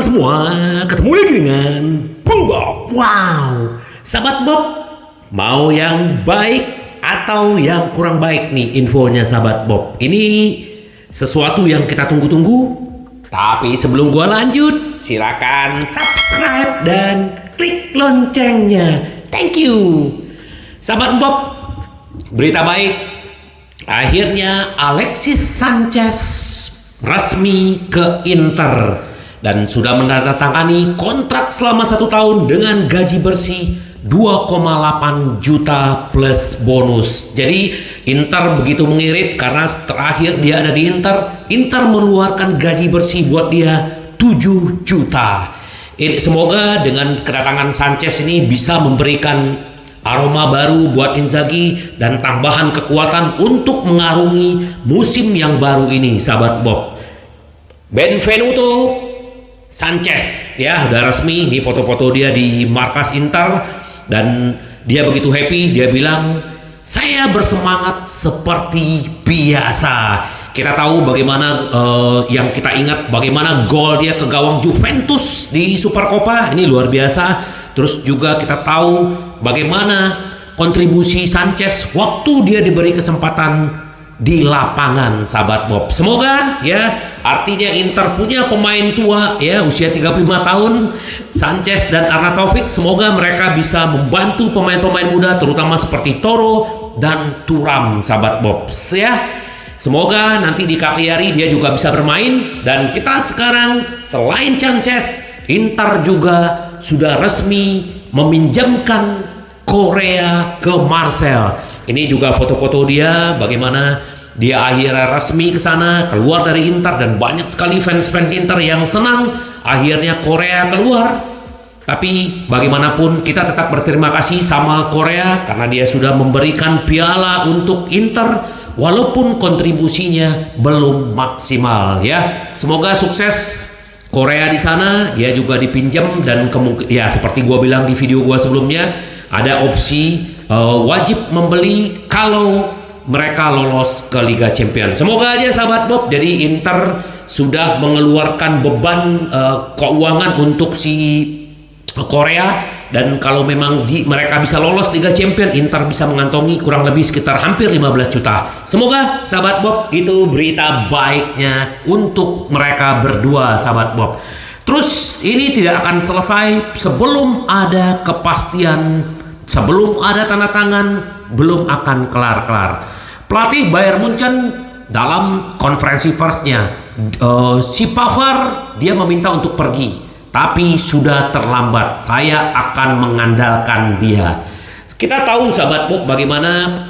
semua, ketemu lagi dengan Bung Bob. Wow, sahabat Bob, mau yang baik atau yang kurang baik nih infonya sahabat Bob? Ini sesuatu yang kita tunggu-tunggu. Tapi sebelum gua lanjut, silakan subscribe dan klik loncengnya. Thank you. Sahabat Bob, berita baik. Akhirnya Alexis Sanchez resmi ke Inter dan sudah menandatangani kontrak selama 1 tahun dengan gaji bersih 2,8 juta plus bonus. Jadi Inter begitu mengirit karena terakhir dia ada di Inter mengeluarkan gaji bersih buat dia 7 juta. Ini semoga dengan kedatangan Sanchez ini bisa memberikan aroma baru buat Inzaghi dan tambahan kekuatan untuk mengarungi musim yang baru ini, sahabat Bob. Benvenuto Sanchez ya udah resmi, ini foto-foto dia di markas Inter dan dia begitu happy. Dia bilang, saya bersemangat seperti biasa. Kita tahu bagaimana yang kita ingat bagaimana gol dia ke gawang Juventus di Supercoppa, ini luar biasa. Terus juga kita tahu bagaimana kontribusi Sanchez waktu dia diberi kesempatan di lapangan, sahabat Bob. Semoga ya, artinya Inter punya pemain tua ya, usia 35 tahun, Sanchez dan Arnautovic. Semoga mereka bisa membantu pemain-pemain muda terutama seperti Toro dan Thuram, sahabat Bob ya. Semoga nanti di Cagliari dia juga bisa bermain. Dan kita sekarang selain Sanchez, Inter juga sudah resmi meminjamkan Korea ke Marseille. Ini juga foto-foto dia bagaimana dia akhirnya resmi ke sana, keluar dari Inter, dan banyak sekali fans-fans Inter yang senang akhirnya Korea keluar. Tapi bagaimanapun kita tetap berterima kasih sama Korea karena dia sudah memberikan piala untuk Inter walaupun kontribusinya belum maksimal ya. Semoga sukses Korea di sana. Dia juga dipinjam dan ya seperti gua bilang di video gua sebelumnya, ada opsi wajib membeli kalau mereka lolos ke Liga Champions. Semoga aja sahabat Bob, jadi Inter sudah mengeluarkan beban keuangan untuk si Korea, dan kalau memang mereka bisa lolos Liga Champions, Inter bisa mengantongi kurang lebih sekitar hampir 15 juta. Semoga sahabat Bob, itu berita baiknya untuk mereka berdua, sahabat Bob. Terus ini tidak akan selesai sebelum ada kepastian, sebelum ada tanda tangan, belum akan kelar-kelar. Pelatih Bayern Munchen dalam konferensi persnya, si Pavard dia meminta untuk pergi, tapi sudah terlambat. Saya akan mengandalkan dia. Kita tahu sahabat Bob bagaimana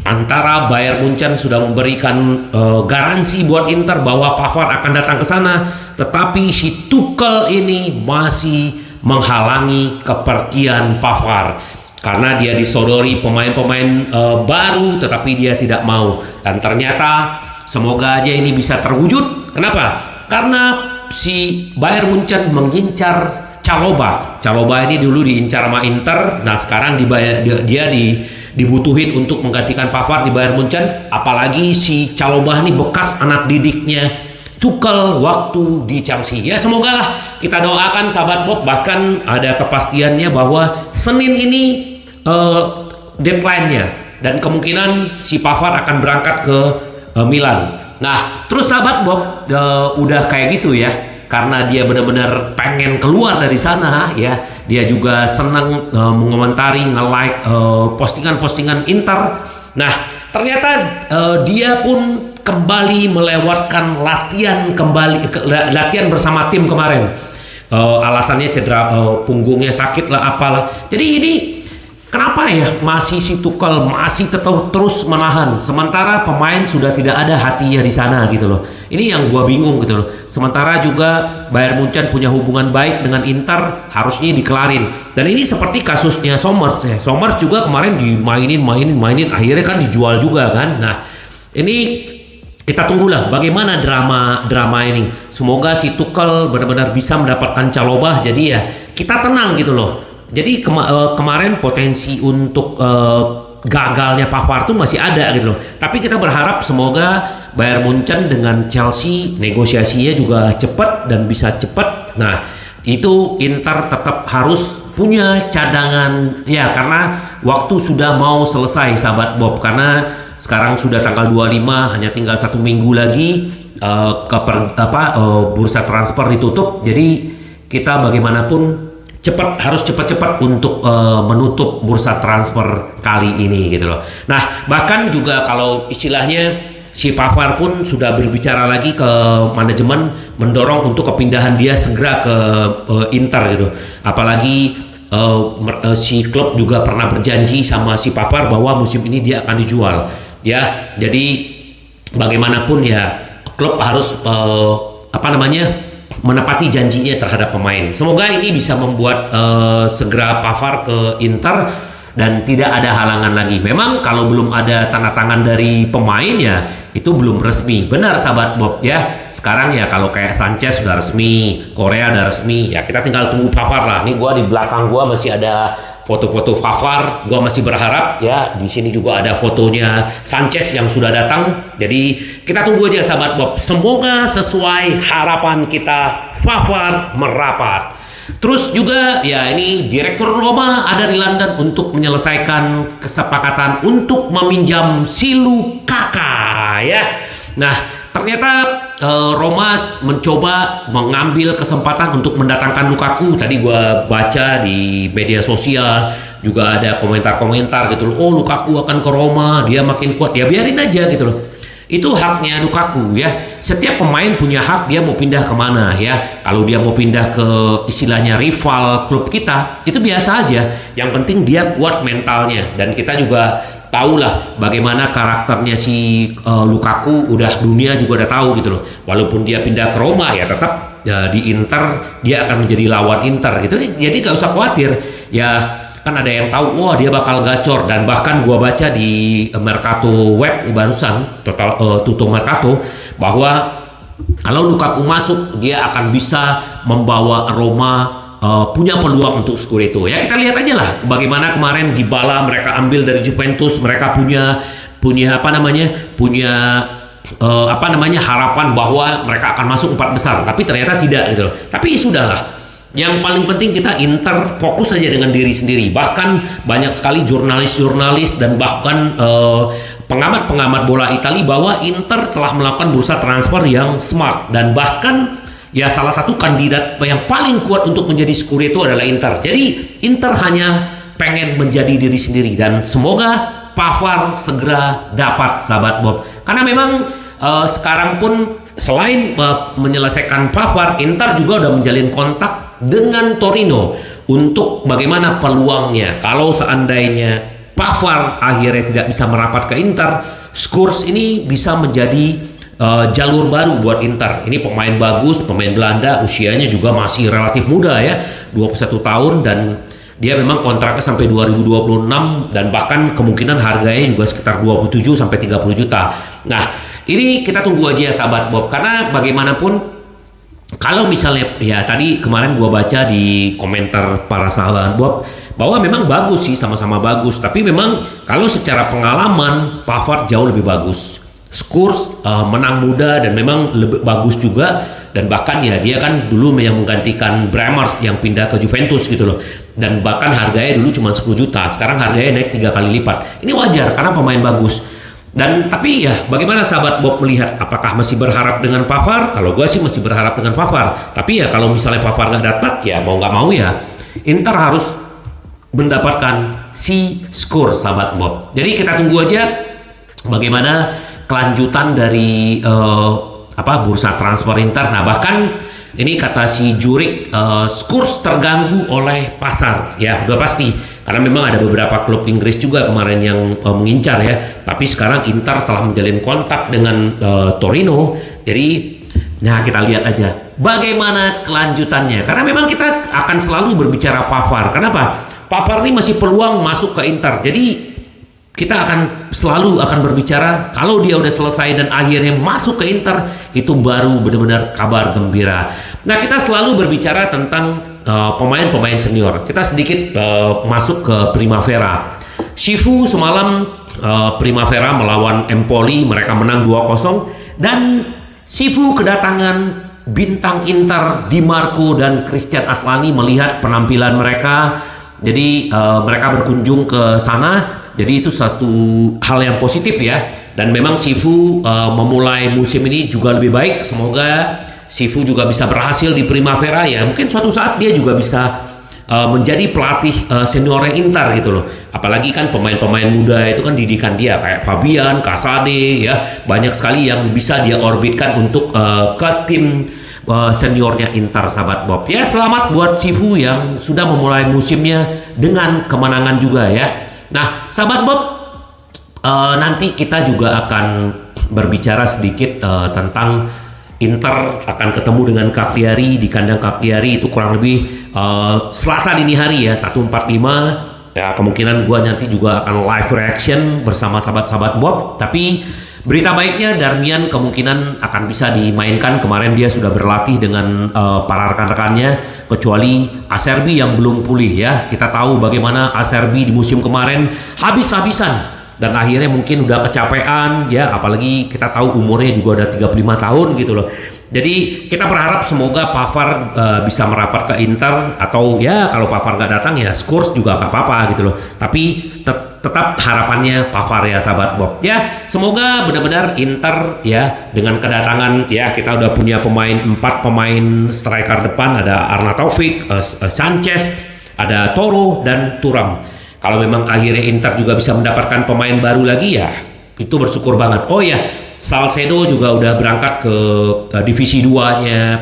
antara Bayern Munchen sudah memberikan garansi buat Inter bahwa Pavard akan datang ke sana, tetapi si Tuchel ini masih menghalangi kepergian Pavard karena dia disodori pemain-pemain baru, tetapi dia tidak mau. Dan ternyata semoga aja ini bisa terwujud. Kenapa? Karena si Bayern Munchen mengincar Chalobah. Chalobah ini dulu diincar sama Inter. Nah sekarang dibutuhin untuk menggantikan Pavard di Bayern Munchen. Apalagi si Chalobah ini bekas anak didiknya Tuchel waktu di Chelsea. Ya semoga lah, kita doakan sahabat Bob. Bahkan ada kepastiannya bahwa Senin ini deadline-nya, dan kemungkinan si Pavard akan berangkat ke Milan. Nah terus sahabat Bob, udah kayak gitu ya, karena dia benar-benar pengen keluar dari sana ya. Dia juga senang mengomentari, nge-like postingan-postingan Inter. Nah ternyata dia pun kembali melewatkan latihan bersama tim kemarin. Alasannya cedera punggungnya sakit lah apalah. Jadi ini kenapa ya masih si Tuchel masih tetap terus menahan, sementara pemain sudah tidak ada hatinya di sana gitu loh. Ini yang gua bingung gitu loh. Sementara juga Bayern Munchen punya hubungan baik dengan Inter, harusnya dikelarin. Dan ini seperti kasusnya Sommers ya. Sommers juga kemarin dimainin, akhirnya kan dijual juga kan. Nah ini kita tunggulah bagaimana drama ini. Semoga si Tuchel benar-benar bisa mendapatkan Chalobah. Jadi ya kita tenang gitu loh. Jadi kemarin potensi untuk gagalnya Pavard tuh masih ada gitu loh. Tapi kita berharap semoga Bayern Munchen dengan Chelsea negosiasinya juga cepat dan bisa cepat. Nah itu Inter tetap harus punya cadangan ya, karena waktu sudah mau selesai sahabat Bob, karena sekarang sudah tanggal 25, hanya tinggal 1 minggu lagi bursa transfer ditutup. Jadi kita bagaimanapun harus cepat-cepat untuk menutup bursa transfer kali ini gitu loh. Nah, bahkan juga kalau istilahnya si Pavard pun sudah berbicara lagi ke manajemen mendorong untuk kepindahan dia segera ke Inter gitu. Apalagi si klub juga pernah berjanji sama si Pavard bahwa musim ini dia akan dijual ya. Jadi bagaimanapun ya klub harus menepati janjinya terhadap pemain. Semoga ini bisa membuat segera Pavard ke Inter dan tidak ada halangan lagi. Memang kalau belum ada tanda tangan dari pemain ya itu belum resmi. Benar sahabat Bob ya. Sekarang ya kalau kayak Sanchez sudah resmi, Korea sudah resmi, ya kita tinggal tunggu Pavard lah. Ini gua di belakang gua masih ada foto-foto Pavard. Gua masih berharap ya, di sini juga ada fotonya Sanchez yang sudah datang. Jadi kita tunggu aja sahabat Bob. Semoga sesuai harapan kita Pavard merapat. Terus juga ya ini Direktur Roma ada di London untuk menyelesaikan kesepakatan untuk meminjam si Lukaku ya. Nah, ternyata Roma mencoba mengambil kesempatan untuk mendatangkan Lukaku. Tadi gua baca di media sosial juga ada komentar-komentar gitu loh. Oh, Lukaku akan ke Roma, dia makin kuat. Ya biarin aja gitu loh. Itu haknya Lukaku ya. Setiap pemain punya hak dia mau pindah kemana ya. Kalau dia mau pindah ke istilahnya rival klub kita, itu biasa aja. Yang penting dia kuat mentalnya. Dan kita juga tahulah bagaimana karakternya si Lukaku, udah dunia juga udah tahu gitu loh. Walaupun dia pindah ke Roma ya tetap di Inter dia akan menjadi lawan Inter gitu. Jadi gak usah khawatir ya. Kan ada yang tahu, wah dia bakal gacor. Dan bahkan gua baca di Mercato Web barusan, Tutto Mercato, bahwa kalau Lukaku masuk dia akan bisa membawa Roma punya peluang untuk Scudetto. Ya kita lihat aja lah bagaimana kemarin Dybala mereka ambil dari Juventus, mereka punya harapan bahwa mereka akan masuk 4 besar, tapi ternyata tidak gitu loh. Tapi sudahlah. Yang paling penting kita Inter fokus saja dengan diri sendiri. Bahkan banyak sekali jurnalis-jurnalis dan bahkan pengamat-pengamat bola Italia bahwa Inter telah melakukan bursa transfer yang smart, dan bahkan ya salah satu kandidat yang paling kuat untuk menjadi Scudetto adalah Inter. Jadi Inter hanya pengen menjadi diri sendiri, dan semoga Pavard segera dapat sahabat Bob. Karena memang sekarang pun selain menyelesaikan Pavard, Inter juga udah menjalin kontak dengan Torino untuk bagaimana peluangnya kalau seandainya Pavard akhirnya tidak bisa merapat ke Inter. Skurx ini bisa menjadi jalur baru buat Inter. Ini pemain bagus, pemain Belanda, usianya juga masih relatif muda ya, 21 tahun, dan dia memang kontraknya sampai 2026 dan bahkan kemungkinan harganya juga sekitar 27 sampai 30 juta. Nah, ini kita tunggu aja ya sahabat Bob, karena bagaimanapun kalau misalnya ya tadi kemarin gua baca di komentar para sahabat Bob bahwa memang bagus sih, sama-sama bagus, tapi memang kalau secara pengalaman Pavard jauh lebih bagus. Skurx menang muda dan memang lebih bagus juga, dan bahkan ya dia kan dulu yang menggantikan Bremers yang pindah ke Juventus gitu loh, dan bahkan harganya dulu cuma 10 juta, sekarang harganya naik 3 kali lipat. Ini wajar karena pemain bagus. Dan tapi ya bagaimana sahabat Bob melihat, apakah masih berharap dengan Pavard? Kalau gue sih masih berharap dengan Pavard, tapi ya kalau misalnya Pavard nggak dapat ya mau nggak mau ya Inter harus mendapatkan si Skurx sahabat Bob. Jadi kita tunggu aja bagaimana kelanjutan dari bursa transfer Inter. Nah bahkan ini kata si Jurik, Skurx terganggu oleh pasar ya, udah pasti, karena memang ada beberapa klub Inggris juga kemarin yang mengincar ya. Tapi sekarang Inter telah menjalin kontak dengan Torino. Jadi nah kita lihat aja bagaimana kelanjutannya, karena memang kita akan selalu berbicara Pavard. Kenapa? Pavard ini masih peluang masuk ke Inter. Jadi kita selalu akan berbicara kalau dia udah selesai dan akhirnya masuk ke Inter, itu baru benar-benar kabar gembira. Nah kita selalu berbicara tentang pemain-pemain senior. Kita sedikit masuk ke Primavera. Sifu semalam Primavera melawan Empoli, mereka menang 2-0, dan Sifu kedatangan bintang Inter Di Marco dan Christian Aslani melihat penampilan mereka. Jadi mereka berkunjung ke sana. Jadi itu satu hal yang positif ya. Dan memang Sifu memulai musim ini juga lebih baik. Semoga Sifu juga bisa berhasil di Primavera ya. Mungkin suatu saat dia juga bisa menjadi pelatih seniornya Inter gitu loh. Apalagi kan pemain-pemain muda itu kan didikan dia kayak Fabian, Casade ya. Banyak sekali yang bisa dia orbitkan untuk ke tim seniornya Inter, sahabat Bob. Ya, selamat buat Sifu yang sudah memulai musimnya dengan kemenangan juga ya. Nah, sahabat Bob, nanti kita juga akan berbicara sedikit tentang Inter akan ketemu dengan Cagliari di kandang Cagliari itu kurang lebih Selasa dini hari ya 1:45 ya. Kemungkinan gua nanti juga akan live reaction bersama sahabat-sahabat Bob. Tapi berita baiknya Darmian kemungkinan akan bisa dimainkan. Kemarin dia sudah berlatih dengan para rekan-rekannya, kecuali Acerbi yang belum pulih ya. Kita tahu bagaimana Acerbi di musim kemarin habis-habisan dan akhirnya mungkin udah kecapean ya, apalagi kita tahu umurnya juga udah 35 tahun gitu loh. Jadi kita berharap semoga Pavard bisa merapat ke Inter, atau ya kalau Pavard nggak datang ya Skurks juga nggak apa-apa gitu loh. Tapi tetap harapannya Pavard ya, sahabat Bob. Ya, semoga benar-benar Inter ya dengan kedatangan ya, kita udah punya empat pemain striker depan, ada Arnautovic, Sanchez, ada Toro dan Thuram. Kalau memang akhirnya Inter juga bisa mendapatkan pemain baru lagi ya, itu bersyukur banget. Oh ya, Salcedo juga udah berangkat ke divisi 2-nya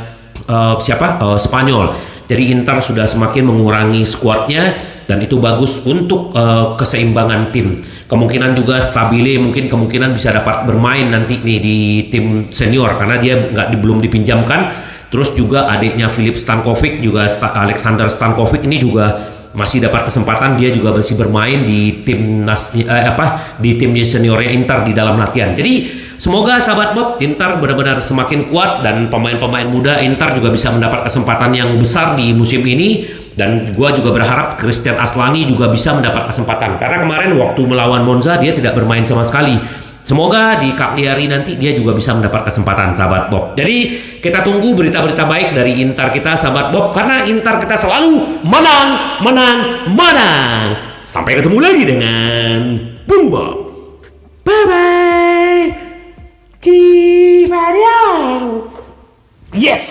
Spanyol. Jadi Inter sudah semakin mengurangi skuadnya dan itu bagus untuk keseimbangan tim. Kemungkinan juga Stabile kemungkinan bisa dapat bermain nanti nih di tim senior karena dia belum dipinjamkan. Terus juga adiknya Filip Stankovic juga Alexander Stankovic ini juga masih dapat kesempatan, dia juga masih bermain di di timnya seniornya Inter di dalam latihan. Jadi semoga sahabat Bob, Inter benar-benar semakin kuat dan pemain-pemain muda Inter juga bisa mendapat kesempatan yang besar di musim ini. Dan gua juga berharap Christian Aslani juga bisa mendapat kesempatan karena kemarin waktu melawan Monza dia tidak bermain sama sekali. Semoga di Cagliari nanti dia juga bisa mendapat kesempatan, sahabat Bob. Jadi kita tunggu berita-berita baik dari Inter kita, sahabat Bob, karena Inter kita selalu menang, menang, menang. Sampai ketemu lagi dengan Bung Bob. Bye bye. Ci Variau. Yes.